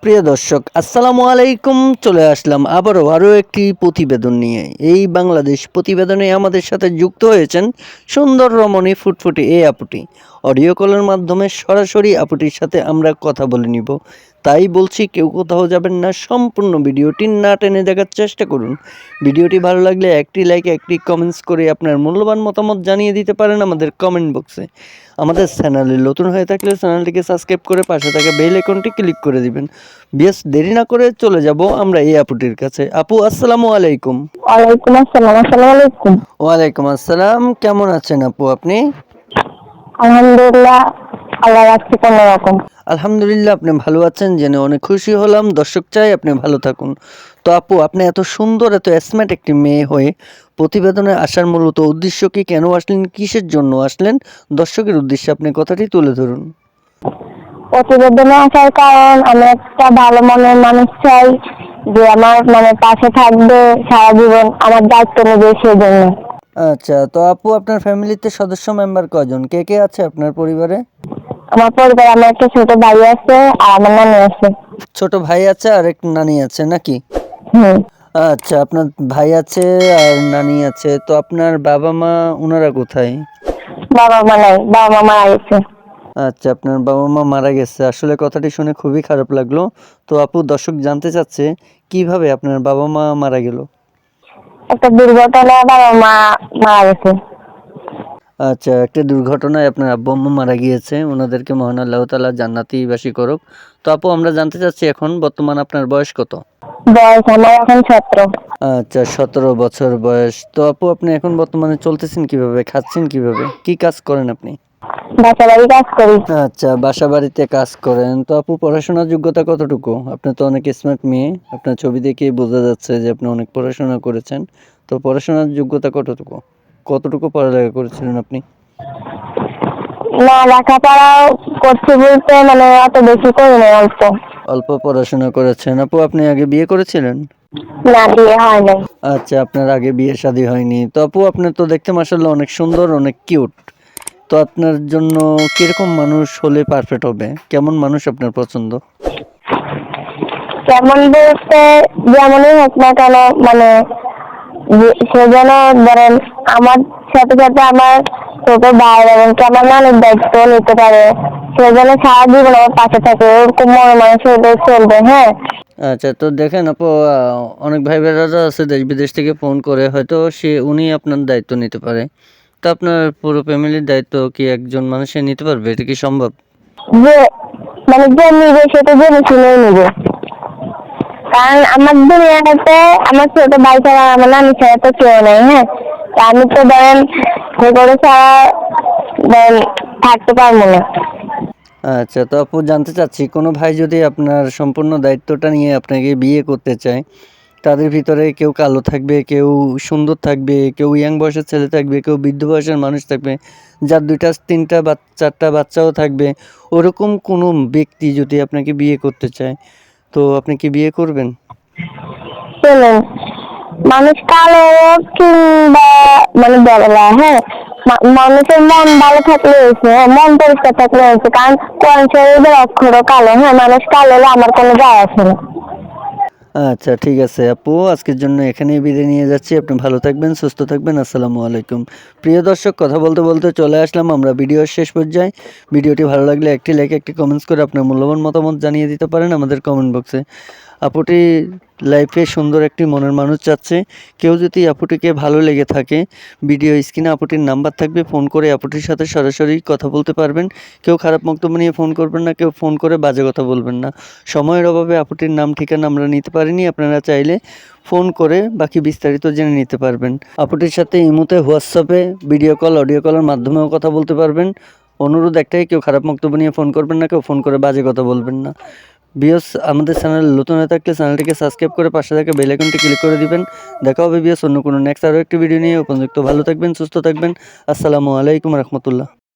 প্রিয় দর্শক আসসালামু আলাইকুম। চলে আসলাম আরও একটি প্রতিবেদন নিয়ে। এই বাংলাদেশ প্রতিবেদনে আমাদের সাথে যুক্ত হয়েছেন সুন্দর রমণী ফুটফুটে এই আপুটি। অডিও কলের মাধ্যমে সরাসরি আপুটির সাথে আমরা কথা বলে নিব। তাই বলছি কেউ কোথাও যাবেন না, সম্পূর্ণ ভিডিওটি না টেনে দেখার চেষ্টা করুন। ভিডিওটি ভালো লাগলে একটি লাইক একটি কমেন্টস করে আপনার মূল্যবান মতামত জানিয়ে দিতে পারেন আমাদের কমেন্ট বক্সে। আমাদের চ্যানেলে নতুন হয়ে থাকলে চ্যানেলটিকে সাবস্ক্রাইব করে পাশে থাকা বেল আইকনটি ক্লিক করে দিবেন। বেশ দেরি না করে চলে যাব আমরা এই আপুটির কাছে। আপু আসসালামু আলাইকুম। ওয়ালাইকুম আসসালাম। আসসালামু আলাইকুম। ওয়ালাইকুম আসসালাম। কেমন আছেন আপু আপনি? আলহামদুলিল্লাহ, আল্লাহ রাখছে কোন রকম। আলহামদুলিল্লাহ, আপনি ভালো আছেন জেনে অনেক খুশি হলাম। দর্শক চাই আপনি ভালো থাকুন। তো আপু, আপনি এত সুন্দর এত স্মার্ট একটি মেয়ে হয়ে প্রতিবেদনে আসার মূলত উদ্দেশ্য কি? কেন আসলেন, কিসের জন্য আসলেন? দর্শকের উদ্দেশ্যে আপনি কথাটি তুলে ধরুন। প্রতিবেদনে আসার কারণ, আমি একটা ভালো মনের মানুষ চাই যে আমার পাশে থাকবে সারা জীবন, আমার দায়িত্ব নেবে সেই জন্য। আচ্ছা, তো আপু আপনার ফ্যামিলিতে সদস্য মেম্বার কজন, কে কে আছে আপনার পরিবারে? আমার পরিবারে আমার একটা ছোট ভাই আছে আর আমার নানি আছে। ছোট ভাই আছে আর এক নানি আছে নাকি? হুম। আচ্ছা, আপনার ভাই আছে আর নানি আছে। তো আপনার বাবা মা ওনারা কোথায়? বাবা মা নাই, বাবা মা মারা গেছে। আচ্ছা, আপনার বাবা মা মারা গেছে। আসলে কথাটি শুনে খুবই খারাপ লাগলো। তো আপু, দর্শক জানতে চাচ্ছে কিভাবে আপনার বাবা মা মারা গেল? একটা দুর্ঘটনায় বাবা মা মারা গেছে। আচ্ছা, একটা দুর্ঘটনায় আপনার আব্বু আম্মু মারা গিয়েছে। ওনাদেরকে মহান আল্লাহ তাআলা জান্নাতিবাসী করুক। তো আপু, আমরা জানতে চাচ্ছি এখন বর্তমান আপনার বয়স কত? বয়স আমার এখন 17। আচ্ছা, 17 বছর বয়স। তো আপু, আপনি এখন বর্তমানে চলতেছেন কিভাবে, খাচ্ছেন কিভাবে, কি কাজ করেন আপনি? বাসা বাড়ি কাজ করি। আচ্ছা, বাসা বাড়িতে কাজ করেন। তো আপু, পড়াশোনার যোগ্যতা কতটুকু? আপনি তো অনেক স্মার্ট মেয়ে, আপনার ছবি দেখেই বোঝা যাচ্ছে যে আপনি অনেক পড়াশোনা করেছেন। তো পড়াশোনার যোগ্যতা কতটুকু, কতটুকু পড়ালেখা করেছিলেন আপনি? না, লেখাপড়াও করছি বলতে অত বেশি করিনি, অল্প। অল্প পড়াশোনা করেছেন। আপু, আপনি আগে বিয়ে করেছিলেন? না, বিয়ে হয় নাই। আচ্ছা, আপনার আগে বিয়ে শাদী হয়নি। তো আপু, আপনি তো দেখতে মাশাআল্লাহ অনেক সুন্দর, অনেক কিউট। তো আপনার জন্য কিরকম মানুষ হলে পারফেক্ট হবে? কেমন মানুষ আপনার পছন্দ? কেমন বলতে, যেমনই হোক না কেন, সে যেন ধরেন আমার সাথে সাথে আমার ছোট ভাই এবং আমার নানির দায়িত্ব নিতে পারে, সে যেন সারা জীবন আমার পাশে থাকে, ওরকম মনে মানুষ হলে চলবে। হ্যাঁ। আচ্ছা, তো দেখেন আপু, অনেক ভাই বোনেরা আছে দেশ বিদেশ থেকে ফোন করে, হয়তো উনি আপনার দায়িত্ব নিতে পারে। তো আপনার পুরো ফ্যামিলির দায়িত্ব কি একজন মানুষের নিতে পারবে? এটা কি সম্ভব? যে যে নিবে সেটা জেনে শুনেই নিবে, কারণ আমার দুনিয়াতে আমার ছোট ভাই ছাড়া আমার নানি ছাড়া তো কেউ নেই। হ্যাঁ, তা আমি তো ধরেন সে করে ছাড়া ধরেন থাকতে পারবো না। আচ্ছা, তো আপু জানতে চাচ্ছি, কোনো ভাই যদি আপনার সম্পূর্ণ দায়িত্বটা নিয়ে আপনাকে বিয়ে করতে চায়, তাদের ভিতরে কেউ কালো থাকবে, কেউ সুন্দর থাকবে, কেউ ইয়াং বয়সের ছেলে থাকবে, কেউ বৃদ্ধ বয়সের মানুষ থাকবে, যার 2টা 3টা বা 4টা বাচ্চাও থাকবে। ওরকম কোনো ব্যক্তি যদি আপনাকে বিয়ে করতে চায়, তো আপনি কি বিয়ে করবেন? শুনুন, মানুষ কালো হোক কিংবা বড়লা, হ্যাঁ, মানুষের মন ভালো থাকলে হয়েছে। হ্যাঁ, মন পরিষ্কার থাকলে হয়েছে, কারণ কোরআন শরীফের অক্ষরও কালো। হ্যাঁ, মানুষ কালো হলে আমার কোনো যায় আসে না। আচ্ছা, ঠিক আছে আপু, আজকের জন্য এখানেই বিদায় নিয়ে যাচ্ছি। আপনি ভালো থাকবেন, সুস্থ থাকবেন। আসসালামু আলাইকুম। প্রিয় দর্শক, কথা বলতে বলতে চলে আসলাম আমরা ভিডিওর শেষ পর্যায়ে। ভিডিওটি ভালো লাগলে একটি লাইক একটি কমেন্টস করে আপনার মূল্যবান মতামত জানিয়ে দিতে পারেন আমাদের কমেন্ট বক্সে। আপুটি লাইফে সুন্দর একটি মনের মানুষ চাচ্ছে। কেউ যদি আপুটিকে ভালো লেগে থাকে, ভিডিও স্ক্রিনে আপুটির নাম্বার থাকবে, ফোন করে আপুটির সাথে সরাসরি কথা বলতে পারবেন। কেউ খারাপ বক্তব্য নিয়ে ফোন করবেন না, কেউ ফোন করে বাজে কথা বলবেন না। সময়ের অভাবে আপুটির নাম ঠিকানা আমরা নিতে পারিনি, আপনারা চাইলে ফোন করে বাকি বিস্তারিত জেনে নিতে পারবেন। আপুটির সাথে ইমোতে, হোয়াটসঅ্যাপে, ভিডিও কল, অডিও কলের মাধ্যমেও কথা বলতে পারবেন। অনুরোধ একটাই, কেউ খারাপ বক্তব্য নিয়ে ফোন করবেন না, কেউ ফোন করে বাজে কথা বলবেন না। বিয়স, আমাদের চ্যানেল নতুন হয়ে থাকলে চ্যানেলটিকে সাবস্ক্রাইব করে পাশে থাকা বেল আইকনটি ক্লিক করে দিবেন। দেখা হবে বিয়স অন্য কোনো নেক্সট আরও একটি ভিডিও নিয়ে। উপযুক্ত ভালো থাকবেন, সুস্থ থাকবেন। আসসালামু আলাইকুম রহমতুল্লাহ।